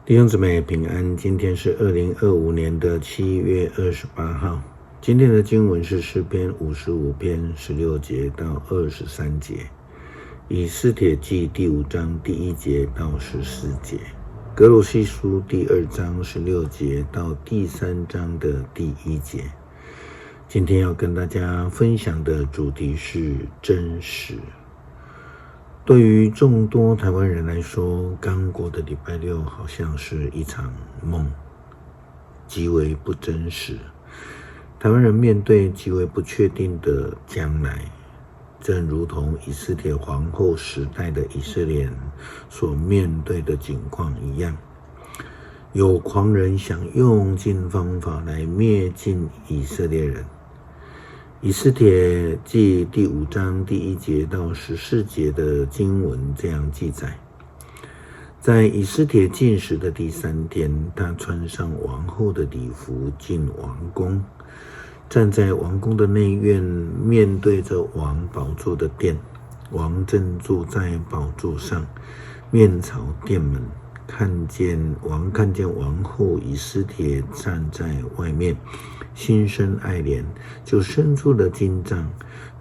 弟兄姊妹平安，今天是2025年的7月28号。今天的经文是诗篇55篇16节到23节，以斯帖记第5章第1节到14节，歌罗西书第2章16节到第3章的第1节。今天要跟大家分享的主题是真实。对于众多台湾人来说，刚过的礼拜六好像是一场梦，极为不真实。台湾人面对极为不确定的将来，正如同以斯帖皇后时代的以色列人所面对的境况一样，有狂人想用尽方法来灭尽以色列人。以斯帖记第5章第1节到14节的经文这样记载：在以斯帖进食的第3天，他穿上王后的礼服进王宫，站在王宫的内院，面对着王宝座的殿。王正坐在宝座上，面朝殿门。看见王后以斯帖站在外面，心生爱怜，就伸出了金杖。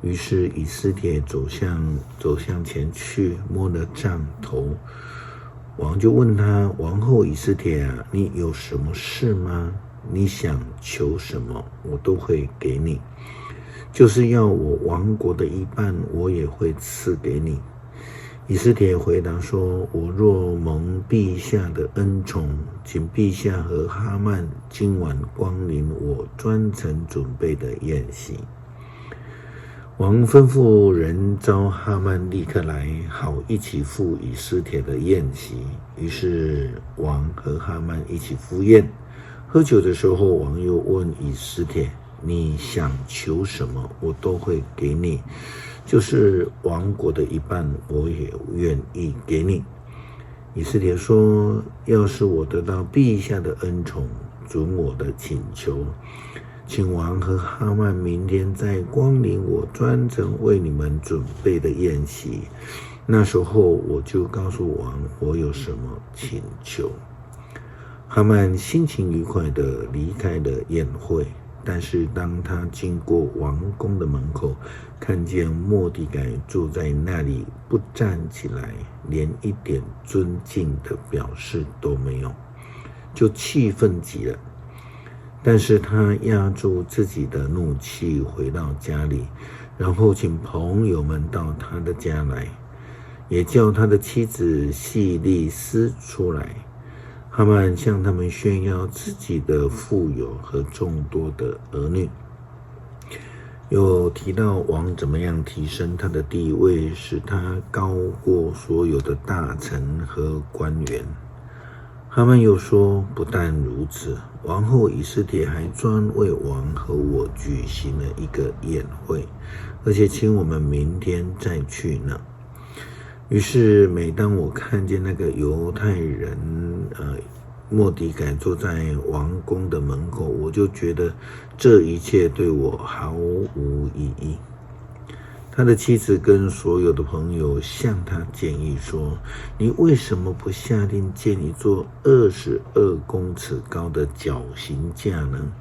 于是以斯帖走向前去，摸了杖头。王就问他：王后以斯帖啊，你有什么事吗？你想求什么，我都会给你，就是要我王国的一半，我也会赐给你。以斯帖回答说：我若蒙陛下的恩宠，请陛下和哈曼今晚光临我专程准备的宴席。王吩咐人召哈曼立刻来，好一起赴以斯帖的宴席。于是王和哈曼一起赴宴。喝酒的时候，王又问以斯帖：你想求什么，我都会给你，就是王国的一半，我也愿意给你。以斯帖说：要是我得到陛下的恩宠，准我的请求，请王和哈曼明天再光临我专程为你们准备的宴席，那时候我就告诉王我有什么请求。哈曼心情愉快地离开了宴会，但是当他经过王宫的门口，看见末底改坐在那里不站起来，连一点尊敬的表示都没有，就气愤极了。但是他压住自己的怒气，回到家里，然后请朋友们到他的家来，也叫他的妻子细利斯出来。哈曼向他们炫耀自己的富有和众多的儿女，又提到王怎么样提升他的地位，使他高过所有的大臣和官员。哈曼又说，不但如此，王后以斯帖还专为王和我举行了一个宴会，而且请我们明天再去呢。于是每当我看见那个犹太人末底改坐在王宫的门口，我就觉得这一切对我毫无意义。他的妻子跟所有的朋友向他建议说，你为什么不下令建一座22公尺高的绞刑架呢？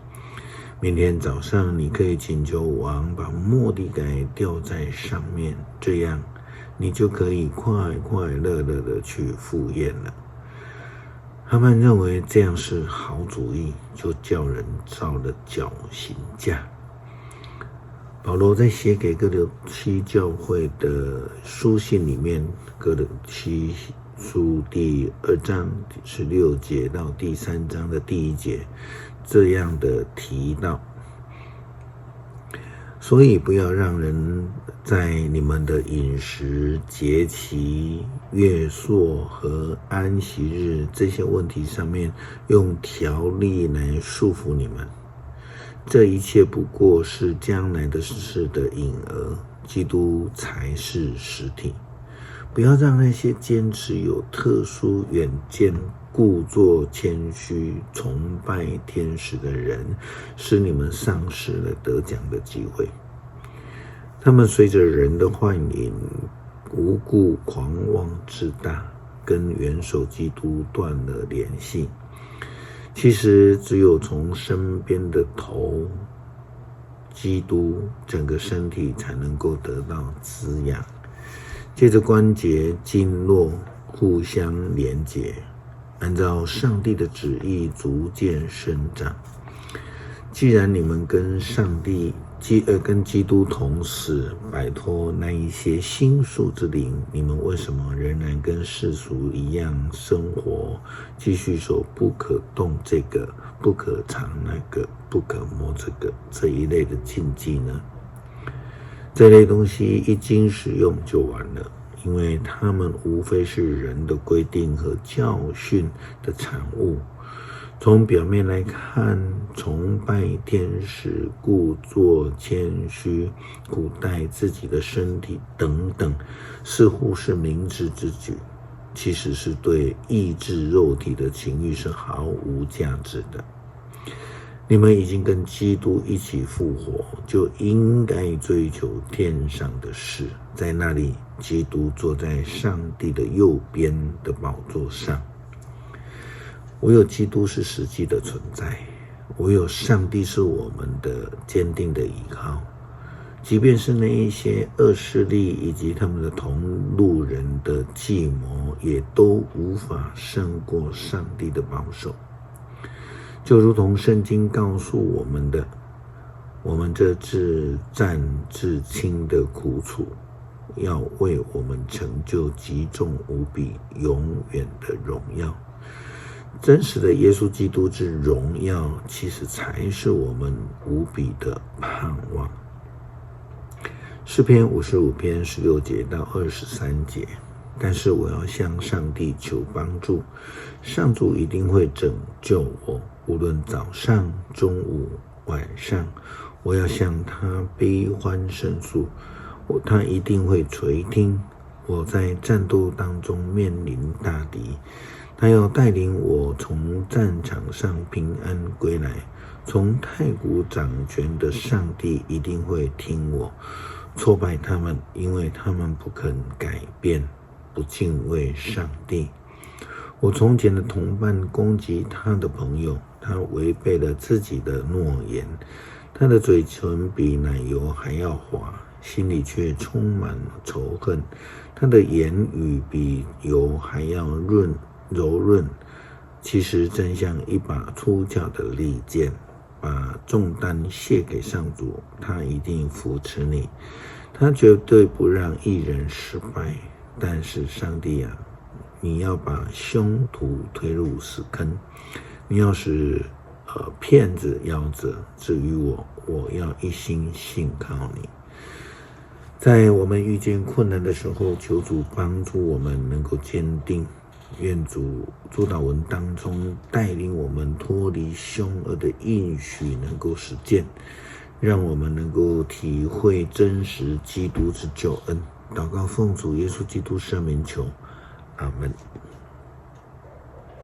明天早上你可以请求王把末底改吊在上面，这样你就可以快快乐乐的去赴宴了。哈曼认为这样是好主意，就叫人造了绞刑架。保罗在写给哥罗西教会的书信里面，哥罗西书第2章16节到第3章的第1节这样的提到，所以不要让人在你们的饮食、节期、月朔和安息日这些问题上面用条例来束缚你们。这一切不过是将来的事的影儿，基督才是实体。不要让那些坚持有特殊远见、故作谦虚、崇拜天使的人，使你们丧失了得奖的机会。他们随着人的幻影，无故狂妄自大，跟元首基督断了联系。其实只有从身边的头基督，整个身体才能够得到滋养，借着关节经络互相连结，按照上帝的旨意逐渐生长。既然你们跟跟基督同死，摆脱那一些星宿之灵，你们为什么仍然跟世俗一样生活，继续说不可动这个，不可尝那个，不可摸这一类的禁忌呢？这类东西一经使用就完了，因为它们无非是人的规定和教训的产物。从表面来看，崇拜天使、故作谦虚、苦待自己的身体等等，似乎是明智之举，其实是对抑制肉体的情欲是毫无价值的。你们已经跟基督一起复活，就应该追求天上的事，在那里基督坐在上帝的右边的宝座上。唯有基督是实际的存在，唯有上帝是我们的坚定的依靠。即便是那一些恶势力以及他们的同路人的计谋，也都无法胜过上帝的保守。就如同圣经告诉我们的，我们这至战至轻的苦楚，要为我们成就极重无比永远的荣耀。真实的耶稣基督之荣耀，其实才是我们无比的盼望。诗篇55篇16节到23节，但是我要向上帝求帮助，上主一定会拯救我，无论早上、中午、晚上，我要向他悲欢申诉，他一定会垂听。我在战斗当中面临大敌，他要带领我从战场上平安归来。从太古掌权的上帝一定会听我，挫败他们，因为他们不肯改变，不敬畏上帝。我从前的同伴攻击他的朋友，他违背了自己的诺言，他的嘴唇比奶油还要滑，心里却充满仇恨。他的言语比油还要柔润，其实真像一把出鞘的利剑。把重担卸给上主，他一定扶持你，他绝对不让一人失败。但是上帝啊，你要把凶徒推入死坑，你要使骗子夭折。至于我要一心信靠你。在我们遇见困难的时候，求主帮助我们能够坚定。愿主主祷文当中带领我们脱离凶恶的应许能够实践，让我们能够体会真实基督之救恩。祷告奉主耶稣基督圣名求，阿们。